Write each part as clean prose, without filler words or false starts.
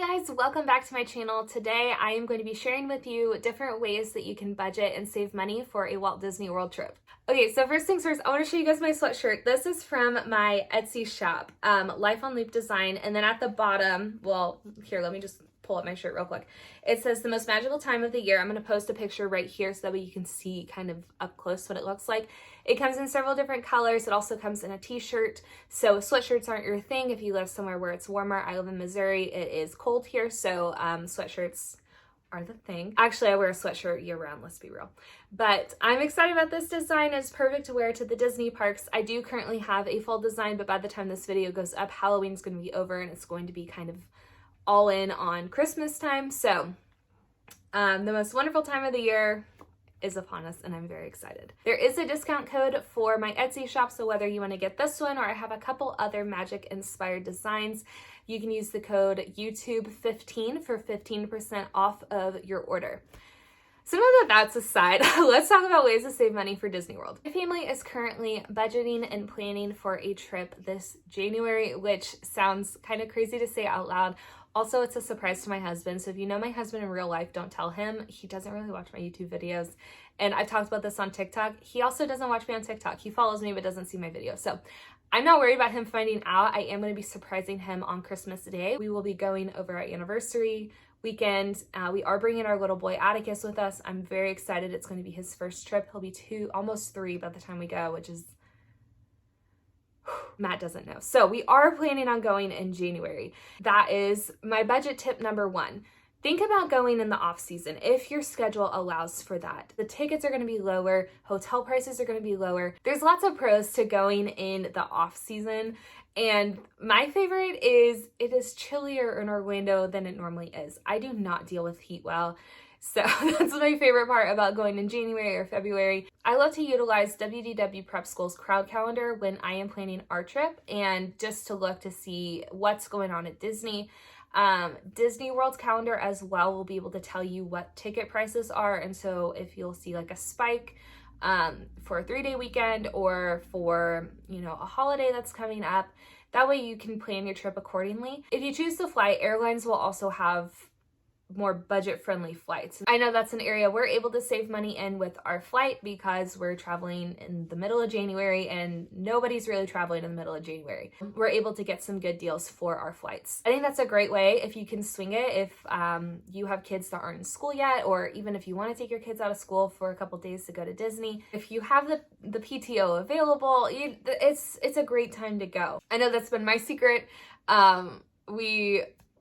guys, welcome back to my channel. Today I am going to be sharing with you different ways that you can budget and save money for a Walt Disney World trip. Okay, so first things first, I want to show you guys my sweatshirt. This is from my Etsy shop, Life on Loop Design, and then at the bottom, well, here, let me just pull up my shirt real quick. It says the most magical time of the year. I'm going to post a picture right here so that way you can see kind of up close what it looks like. It comes in several different colors. It also comes in a t-shirt. So sweatshirts aren't your thing if you live somewhere where it's warmer. I live in Missouri. It is cold here, so sweatshirts are the thing. Actually, I wear a sweatshirt year round, let's be real. But I'm excited about this design. It's perfect to wear to the Disney parks. I do currently have a full design, but by the time this video goes up, Halloween's going to be over and it's going to be kind of all in on Christmas time. So the most wonderful time of the year is upon us and I'm very excited. There is a discount code for my Etsy shop, so whether you want to get this one or I have a couple other magic inspired designs, you can use the code YouTube15 for 15% off of your order. So now that that's aside, let's talk about ways to save money for Disney World. My family is currently budgeting and planning for a trip this January, which sounds kind of crazy to say out loud. Also, it's a surprise to my husband. So if you know my husband in real life, don't tell him. He doesn't really watch my YouTube videos. And I've talked about this on TikTok. He also doesn't watch me on TikTok. He follows me but doesn't see my videos. So I'm not worried about him finding out. I am going to be surprising him on Christmas Day. We will be going over our anniversary weekend. We are bringing our little boy Atticus with us. I'm very excited. It's going to be his first trip. He'll be 2, almost 3 by the time we go, which is Matt doesn't know. So we are planning on going in January. That is my budget tip number 1. Think about going in the off season if your schedule allows for that. The tickets are going to be lower, hotel prices are going to be lower. There's lots of pros to going in the off season. And my favorite is it is chillier in Orlando than it normally is. I do not deal with heat well. So that's my favorite part about going in January or February. I love to utilize WDW Prep School's crowd calendar when I am planning our trip and just to look to see what's going on at Disney. Disney World's calendar as well will be able to tell you what ticket prices are. And so if you'll see like a spike for a 3-day weekend or for, a holiday that's coming up, that way you can plan your trip accordingly. If you choose to fly, airlines will also have more budget-friendly flights. I know that's an area we're able to save money in with our flight because we're traveling in the middle of January and nobody's really traveling in the middle of January. We're able to get some good deals for our flights. I think that's a great way if you can swing it, if you have kids that aren't in school yet, or even if you want to take your kids out of school for a couple days to go to Disney. If you have the PTO available, it's a great time to go. I know that's been my secret.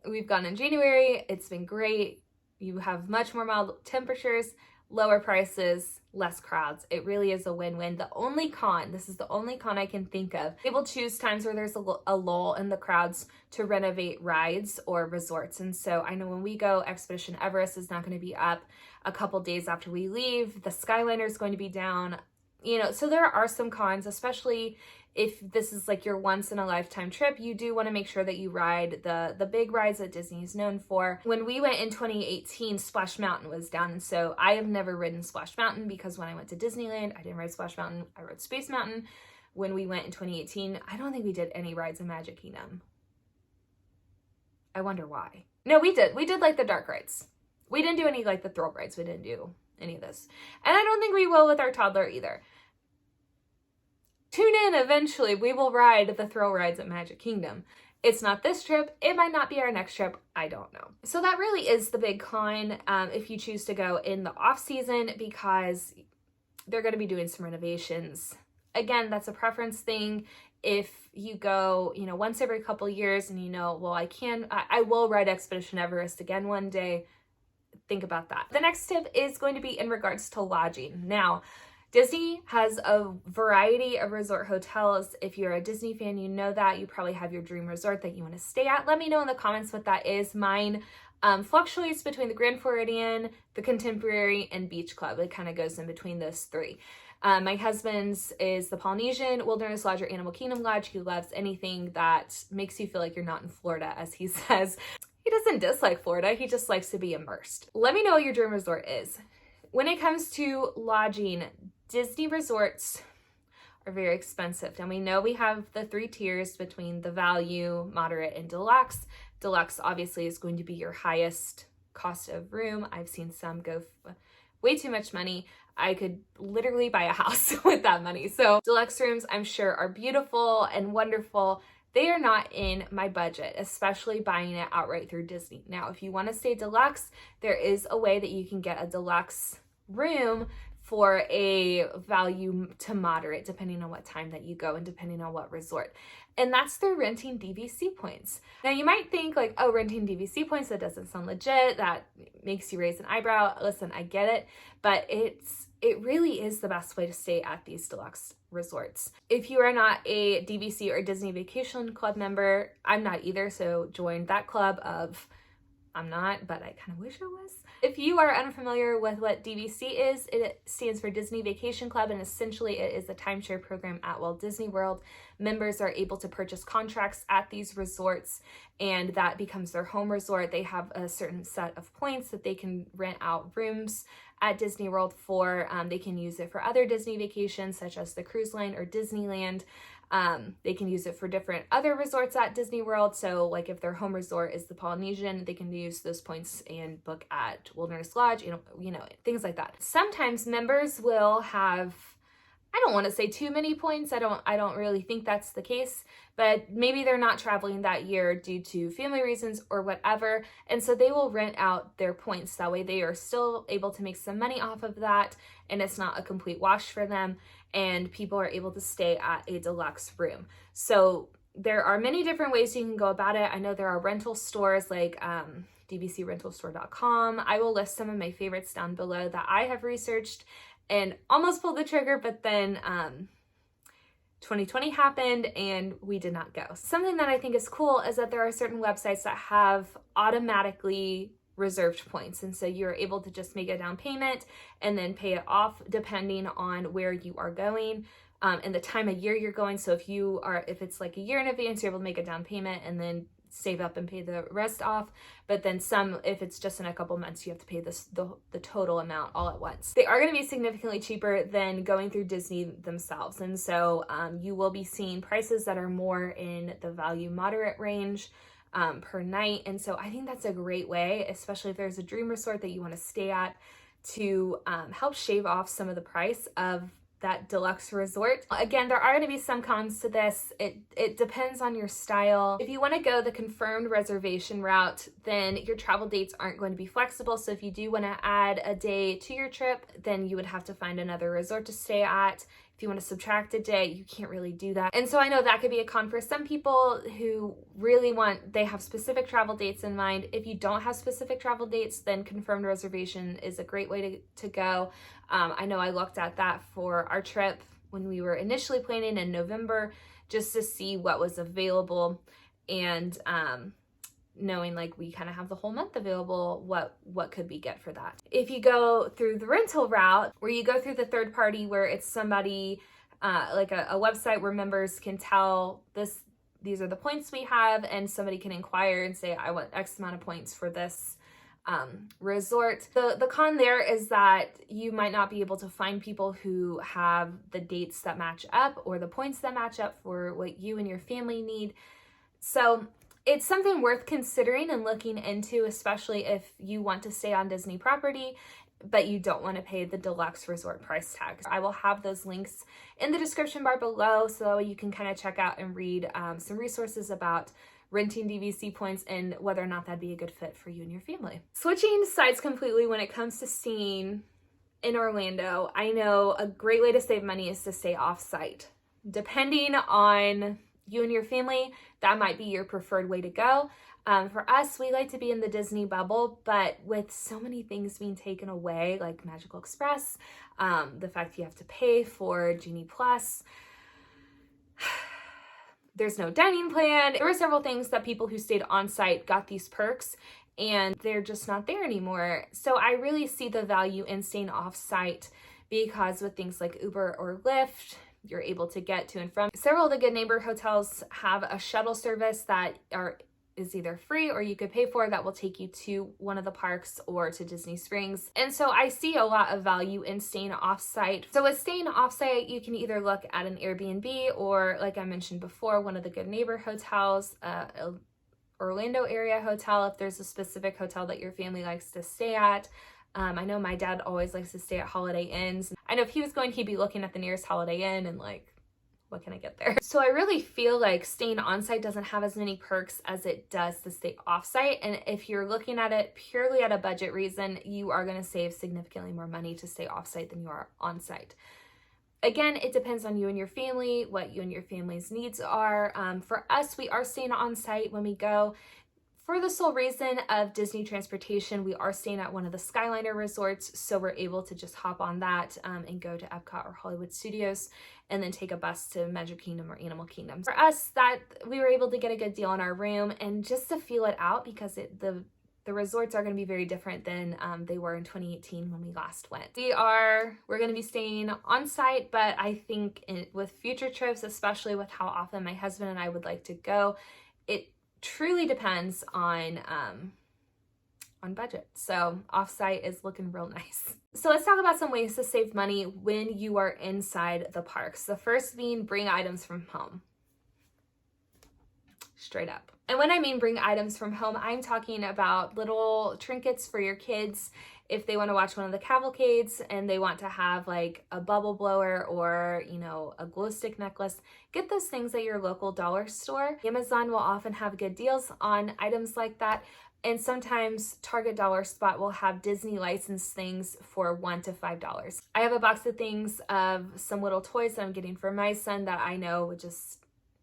We've gone in January. It's been great. You have much more mild temperatures, lower prices, less crowds. It really is a win-win. This is the only con I can think of. People choose times where there's a lull in the crowds to renovate rides or resorts. And so I know when we go, Expedition Everest is not going to be up a couple days after we leave. The Skyliner is going to be down. So there are some cons, especially if this is like your once in a lifetime trip. You do want to make sure that you ride the big rides that Disney is known for. When we went in 2018, Splash Mountain was down. And so I have never ridden Splash Mountain because when I went to Disneyland, I didn't ride Splash Mountain. I rode Space Mountain. When we went in 2018, I don't think we did any rides in Magic Kingdom. I wonder why. No, we did. We did like the dark rides. We didn't do any like the thrill rides. We didn't do any of this. And I don't think we will with our toddler either. Tune in eventually. We will ride the thrill rides at Magic Kingdom. It's not this trip. It might not be our next trip. I don't know. So that really is the big con if you choose to go in the off season because they're going to be doing some renovations. Again, that's a preference thing. If you go, once every couple years and well, I will ride Expedition Everest again one day. Think about that. The next tip is going to be in regards to lodging. Now, Disney has a variety of resort hotels. If you're a Disney fan, you know that. You probably have your dream resort that you want to stay at. Let me know in the comments what that is. Mine fluctuates between the Grand Floridian, the Contemporary, and Beach Club. It kind of goes in between those 3. My husband's is the Polynesian, Wilderness Lodge, or Animal Kingdom Lodge. He loves anything that makes you feel like you're not in Florida, as he says. He doesn't dislike Florida. He just likes to be immersed. Let me know what your dream resort is. When it comes to lodging, Disney resorts are very expensive. And we know we have the 3 tiers between the value, moderate, and deluxe. Deluxe obviously is going to be your highest cost of room. I've seen some go way too much money. I could literally buy a house with that money. So deluxe rooms, I'm sure, are beautiful and wonderful. They are not in my budget, especially buying it outright through Disney. Now, if you want to stay deluxe, there is a way that you can get a deluxe room for a value to moderate, depending on what time that you go and depending on what resort. And that's through renting DVC points. Now you might think like, oh, renting DVC points, that doesn't sound legit. That makes you raise an eyebrow. Listen, I get it, but it really is the best way to stay at these deluxe resorts. If you are not a DVC or Disney Vacation Club member, I'm not either, so join that club of, I'm not, but I kind of wish I was. If you are unfamiliar with what DVC is, it stands for Disney Vacation Club, and essentially it is a timeshare program at Walt Disney World. Members are able to purchase contracts at these resorts, and that becomes their home resort. They have a certain set of points that they can rent out rooms at Disney World for. They can use it for other Disney vacations, such as the cruise line or Disneyland. They can use it for different other resorts at Disney World. So like if their home resort is the Polynesian, they can use those points and book at Wilderness Lodge, you know, things like that. Sometimes members will have, I don't want to say too many points. I don't really think that's the case, but maybe they're not traveling that year due to family reasons or whatever. And so they will rent out their points. That way they are still able to make some money off of that, and it's not a complete wash for them. And people are able to stay at a deluxe room. So there are many different ways you can go about it. I know there are rental stores like dvcrentalstore.com. I will list some of my favorites down below that I have researched and almost pulled the trigger, but then 2020 happened and we did not go. Something that I think is cool is that there are certain websites that have automatically reserved points, and so you're able to just make a down payment and then pay it off depending on where you are going and the time of year you're going. So if it's like a year in advance, you're able to make a down payment and then save up and pay the rest off. But then if it's just in a couple months, you have to pay the total amount all at once. They are going to be significantly cheaper than going through Disney themselves, and so you will be seeing prices that are more in the value moderate range per night. And so I think that's a great way, especially if there's a dream resort that you want to stay at, to help shave off some of the price of that deluxe resort. Again, there are going to be some cons to this. It depends on your style. If you want to go the confirmed reservation route, then your travel dates aren't going to be flexible. So if you do want to add a day to your trip, then you would have to find another resort to stay at. If you want to subtract a day, you can't really do that. And so I know that could be a con for some people who really they have specific travel dates in mind. If you don't have specific travel dates, then confirmed reservation is a great way to go. I know I looked at that for our trip when we were initially planning in November, just to see what was available, and knowing like we kind of have the whole month available, what could we get for that. If you go through the rental route, where you go through the third party, where it's somebody like a website where members can tell these are the points we have, and somebody can inquire and say, I want X amount of points for this resort. The con there is that you might not be able to find people who have the dates that match up or the points that match up for what you and your family need. So it's something worth considering and looking into, especially if you want to stay on Disney property, but you don't want to pay the deluxe resort price tag. I will have those links in the description bar below, so you can kind of check out and read some resources about renting DVC points and whether or not that'd be a good fit for you and your family. Switching sides completely when it comes to staying in Orlando, I know a great way to save money is to stay off-site. Depending on you and your family, that might be your preferred way to go. For us, we like to be in the Disney bubble, but with so many things being taken away, like Magical Express, the fact you have to pay for Genie Plus, there's no dining plan. There were several things that people who stayed on site got these perks, and they're just not there anymore. So I really see the value in staying off site, because with things like Uber or Lyft, you're able to get to and from. Several of the Good Neighbor hotels have a shuttle service that is either free or you could pay for, that will take you to one of the parks or to Disney Springs. And so I see a lot of value in staying off-site. So with staying off-site, you can either look at an Airbnb or, like I mentioned before, one of the Good Neighbor hotels, Orlando area hotel if there's a specific hotel that your family likes to stay at. I know my dad always likes to stay at Holiday Inns. I know if he was going, he'd be looking at the nearest Holiday Inn and like, what can I get there? So I really feel like staying on site doesn't have as many perks as it does to stay off site. And if you're looking at it purely at a budget reason, you are going to save significantly more money to stay off site than you are on site. Again, it depends on you and your family, what you and your family's needs are. For us, we are staying on site when we go. For the sole reason of Disney transportation, we are staying at one of the Skyliner resorts, so we're able to just hop on that and go to Epcot or Hollywood Studios and then take a bus to Magic Kingdom or Animal Kingdom. For us, that we were able to get a good deal on our room and just to feel it out because the resorts are going to be very different than they were in 2018 when we last went. We're going to be staying on site, but I think with future trips, especially with how often my husband and I would like to go, it truly depends on budget. So offsite is looking real nice. So let's talk about some ways to save money when you are inside the parks. The first being bring items from home. Straight up. And when I mean bring items from home, I'm talking about little trinkets for your kids. If they want to watch one of the cavalcades and they want to have like a bubble blower or, you know, a glow stick necklace, get those things at your local dollar store. Amazon will often have good deals on items like that. And sometimes Target Dollar Spot will have Disney licensed things for $1 to $5. I have a box of things of some little toys that I'm getting for my son that I know would just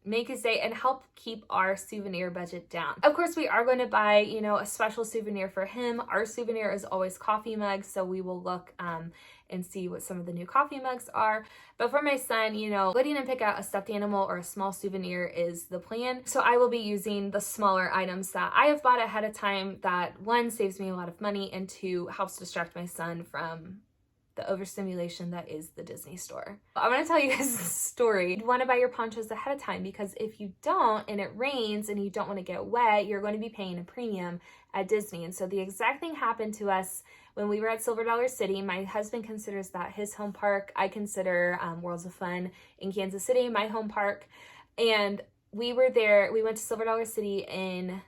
make his day and help keep our souvenir budget down. Of course, we are going to buy, you know, a special souvenir for him. Our souvenir is always coffee mugs, so we will look and see what some of the new coffee mugs are. But for my son, you know, letting him pick out a stuffed animal or a small souvenir is the plan. So I will be using the smaller items that I have bought ahead of time that one, saves me a lot of money, and two, helps distract my son from the overstimulation that is the Disney store. I'm gonna tell you guys a story. You wanna buy your ponchos ahead of time because if you don't and it rains and you don't wanna get wet, you're going to be paying a premium at Disney. And so the exact thing happened to us when we were at Silver Dollar City. My husband considers that his home park. I consider Worlds of Fun in Kansas City my home park. And we were there, we went to Silver Dollar City in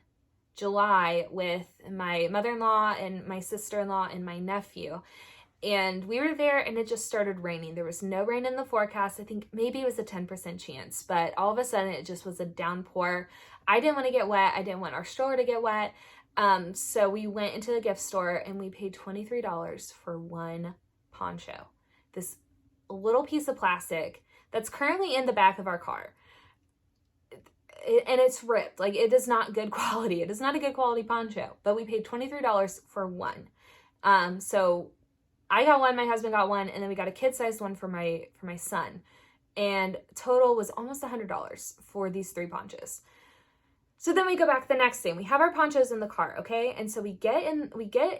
July with my mother-in-law and my sister-in-law and my nephew. And we were there and it just started raining. There was no rain in the forecast. I think maybe it was a 10% chance, but all of a sudden it just was a downpour. I didn't want to get wet. I didn't want our stroller to get wet. So we went into the gift store and we paid $23 for one poncho. This little piece of plastic that's currently in the back of our car. And it's ripped. Like, it is not good quality. It is not a good quality poncho, but we paid $23 for one. So I got one, my husband got one, and then we got a kid-sized one for my son. And total was almost $100 for these 3 ponchos. So then we go back the next day and we have our ponchos in the car, okay? And so we get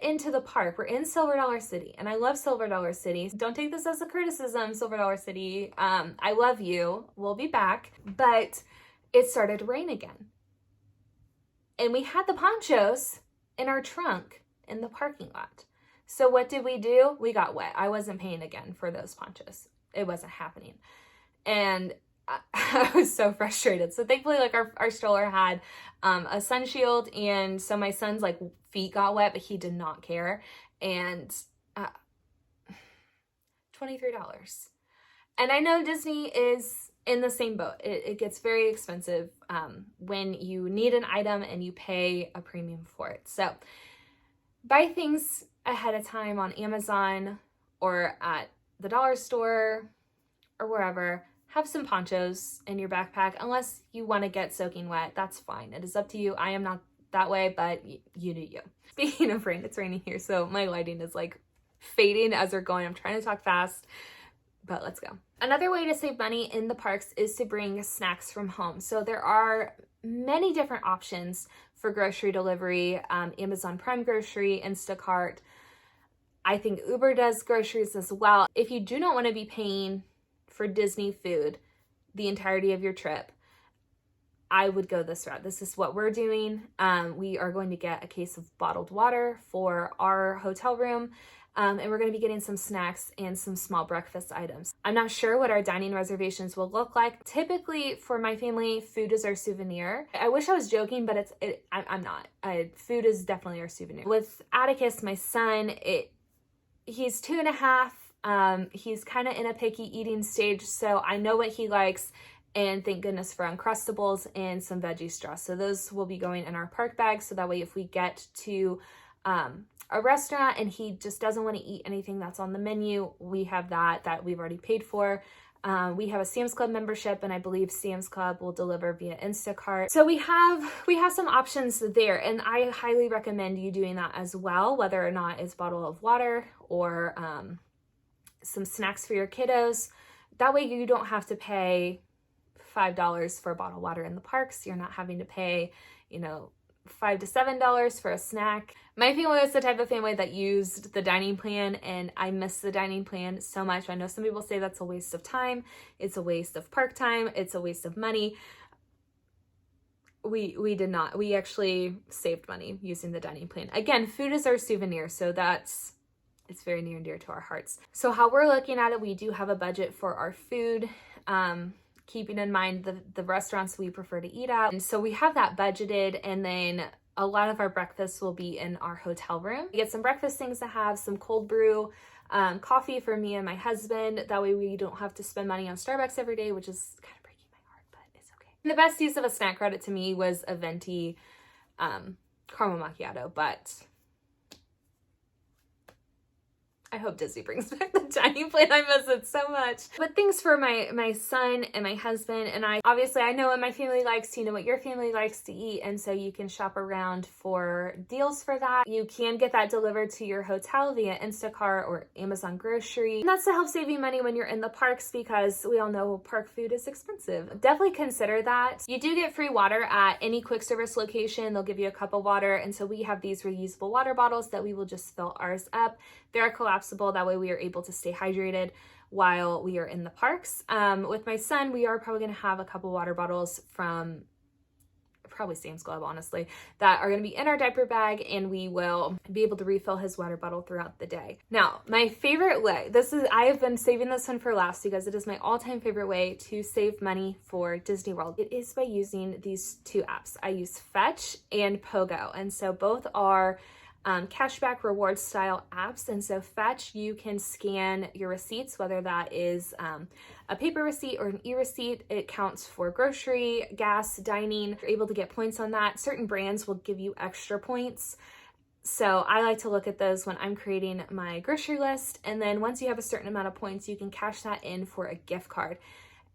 into the park. We're in Silver Dollar City, and I love Silver Dollar City. Don't take this as a criticism, Silver Dollar City. I love you. We'll be back. But it started to rain again. And we had the ponchos in our trunk in the parking lot. So what did we do? We got wet. I wasn't paying again for those ponchos. It wasn't happening. And I was so frustrated. So thankfully, like our stroller had a sun shield, and so my son's like feet got wet, but he did not care. And $23. And I know Disney is in the same boat. It gets very expensive when you need an item and you pay a premium for it. So buy things ahead of time on Amazon or at the dollar store or wherever. Have some ponchos in your backpack unless you want to get soaking wet. That's fine. It is up to you. I am not that way, but you do you. Speaking of rain, it's raining here, so my lighting is like fading as we're going. I'm trying to talk fast, but let's go. Another way to save money in the parks is to bring snacks from home. So there are many different options for grocery delivery. Amazon Prime Grocery, Instacart. I think Uber does groceries as well. If you do not want to be paying for Disney food the entirety of your trip, I would go this route. This is what we're doing. We are going to get a case of bottled water for our hotel room. And we're going to be getting some snacks and some small breakfast items. I'm not sure what our dining reservations will look like. Typically for my family, food is our souvenir. I wish I was joking, but I'm not. Food is definitely our souvenir. With Atticus, my son, he's 2.5. He's kind of in a picky eating stage, so I know what he likes. And thank goodness for Uncrustables and some veggie straws. So those will be going in our park bag. So that way if we get to a restaurant and he just doesn't want to eat anything that's on the menu, we have that we've already paid for. We have a Sam's Club membership, and I believe Sam's Club will deliver via Instacart. So we have some options there, and I highly recommend you doing that as well, whether or not it's a bottle of water or some snacks for your kiddos. That way you don't have to pay $5 for a bottle of water in the parks. You're not having to pay, $5 to $7 for a snack. My family was the type of family that used the dining plan, and I miss the dining plan so much. I know some people say that's a waste of time. It's a waste of park time. It's a waste of money. We did not. We actually saved money using the dining plan. Again, food is our souvenir, so it's very near and dear to our hearts. So how we're looking at it, we do have a budget for our food. Keeping in mind the restaurants we prefer to eat at. And so we have that budgeted, and then a lot of our breakfasts will be in our hotel room. We get some breakfast things to have, some cold brew, coffee for me and my husband. That way we don't have to spend money on Starbucks every day, which is kind of breaking my heart, but it's okay. And the best use of a snack credit to me was a venti caramel macchiato, but I hope Disney brings back the dining plan. I miss it so much. But things for my son and my husband and I. Obviously, I know what my family likes. You know what your family likes to eat. And so you can shop around for deals for that. You can get that delivered to your hotel via Instacart or Amazon Grocery. And that's to help save you money when you're in the parks, because we all know park food is expensive. Definitely consider that. You do get free water at any quick service location. They'll give you a cup of water. And so we have these reusable water bottles that we will just fill ours up. They're collapsible. That way we are able to stay hydrated while we are in the parks. With my son, we are probably going to have a couple water bottles from probably Sam's Club, honestly, that are going to be in our diaper bag, and we will be able to refill his water bottle throughout the day. Now, my favorite way, I have been saving this one for last because it is my all-time favorite way to save money for Disney World. It is by using these two apps. I use Fetch and Pogo, and so both are cashback reward style apps. And so Fetch, you can scan your receipts, whether that is a paper receipt or an e-receipt. It counts for grocery, gas, dining. You're able to get points on that. Certain brands will give you extra points. So I like to look at those when I'm creating my grocery list. And then once you have a certain amount of points, you can cash that in for a gift card.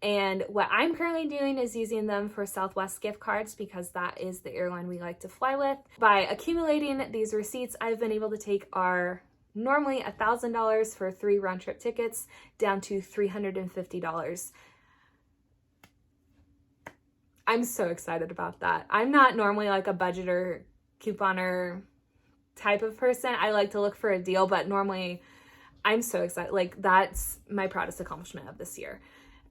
And what I'm currently doing is using them for Southwest gift cards, because that is the airline we like to fly with. By accumulating these receipts, I've been able to take our normally $1,000 for 3 round trip tickets down to $350. I'm so excited about that. I'm not normally like a budgeter, couponer type of person. I like to look for a deal, but normally I'm so excited. Like, that's my proudest accomplishment of this year.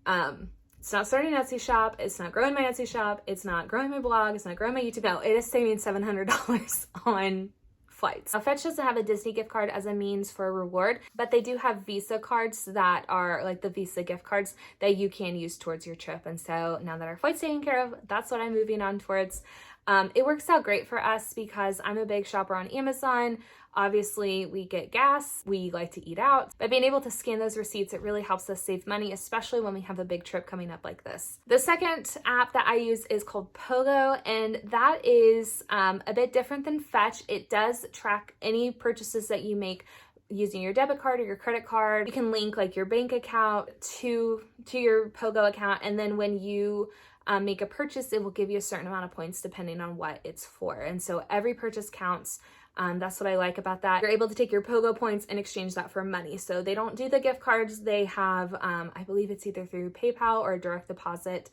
It's not starting an Etsy shop. It's not growing my Etsy shop. It's not growing my blog. It's not growing my YouTube. No, it is saving $700 on flights. Now, Fetch doesn't have a Disney gift card as a means for a reward, but they do have Visa cards that are like the Visa gift cards that you can use towards your trip. And so now that our flight's taken care of, that's what I'm moving on towards. It works out great for us because I'm a big shopper on Amazon. Obviously, we get gas, we like to eat out. By being able to scan those receipts, it really helps us save money, especially when we have a big trip coming up like this. The second app that I use is called Pogo, and that is a bit different than Fetch. It does track any purchases that you make using your debit card or your credit card. You can link like your bank account to your Pogo account, and then when you make a purchase, it will give you a certain amount of points depending on what it's for. And so every purchase counts. That's what I like about that. You're able to take your Pogo points and exchange that for money. So they don't do the gift cards. They have, I believe it's either through PayPal or direct deposit.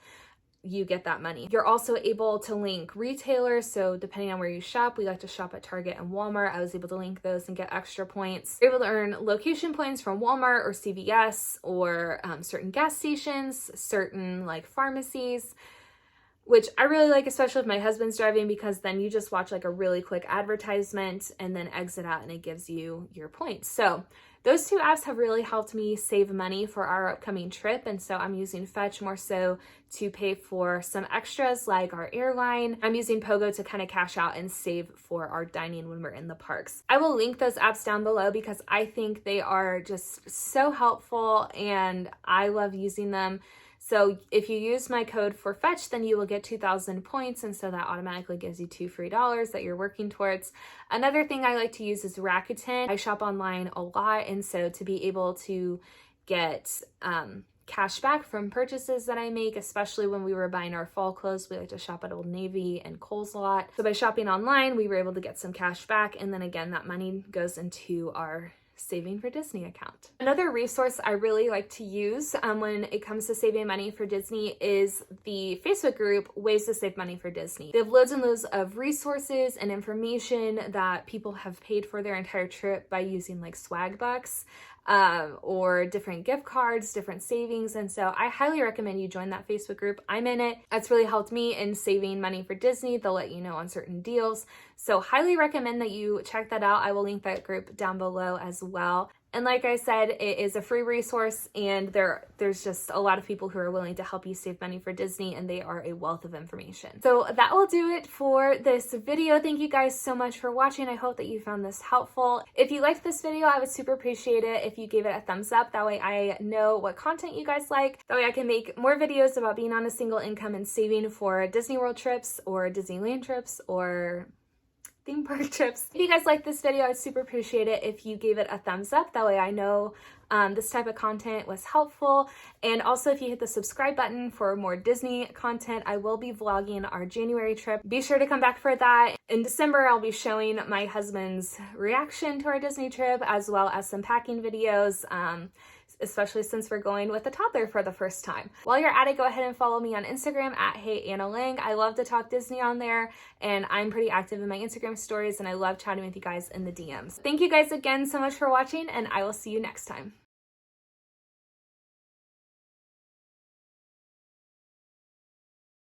You get that money. You're also able to link retailers. So depending on where you shop, we like to shop at Target and Walmart. I was able to link those and get extra points. You're able to earn location points from Walmart or CVS or certain gas stations, certain like pharmacies. which I really like, especially if my husband's driving, because then you just watch like a really quick advertisement and then exit out and it gives you your points. So those two apps have really helped me save money for our upcoming trip. And so I'm using Fetch more so to pay for some extras like our airline. I'm using Pogo to kind of cash out and save for our dining when we're in the parks. I will link those apps down below because I think they are just so helpful and I love using them. So if you use my code for Fetch, then you will get 2,000 points. And so that automatically gives you $2 free that you're working towards. Another thing I like to use is Rakuten. I shop online a lot. And so to be able to get cash back from purchases that I make, especially when we were buying our fall clothes, we like to shop at Old Navy and Kohl's a lot. So by shopping online, we were able to get some cash back. And then again, that money goes into our Saving for Disney account. Another resource I really like to use when it comes to saving money for Disney is the Facebook group Ways to Save Money for Disney. They have loads and loads of resources and information that people have paid for their entire trip by using like swag bucks or different gift cards, different savings. And so I highly recommend you join that Facebook group. I'm in it. That's really helped me in saving money for Disney. They'll let you know on certain deals. So highly recommend that you check that out. I will link that group down below as well. And like I said, it is a free resource and there's just a lot of people who are willing to help you save money for Disney and they are a wealth of information. So that will do it for this video. Thank you guys so much for watching. I hope that you found this helpful. If you liked this video, I would super appreciate it if you gave it a thumbs up. That way I know what content you guys like. That way I can make more videos about being on a single income and saving for Disney World trips or Disneyland trips or theme park trips. If you guys like this video, I'd super appreciate it if you gave it a thumbs up. That way I know this type of content was helpful. And also if you hit the subscribe button for more Disney content, I will be vlogging our January trip. Be sure to come back for that. In December, I'll be showing my husband's reaction to our Disney trip as well as some packing videos. Especially since we're going with a toddler for the first time. While you're at it, go ahead and follow me on Instagram at HeyAnnaLang. I love to talk Disney on there, and I'm pretty active in my Instagram stories, and I love chatting with you guys in the DMs. Thank you guys again so much for watching, and I will see you next time.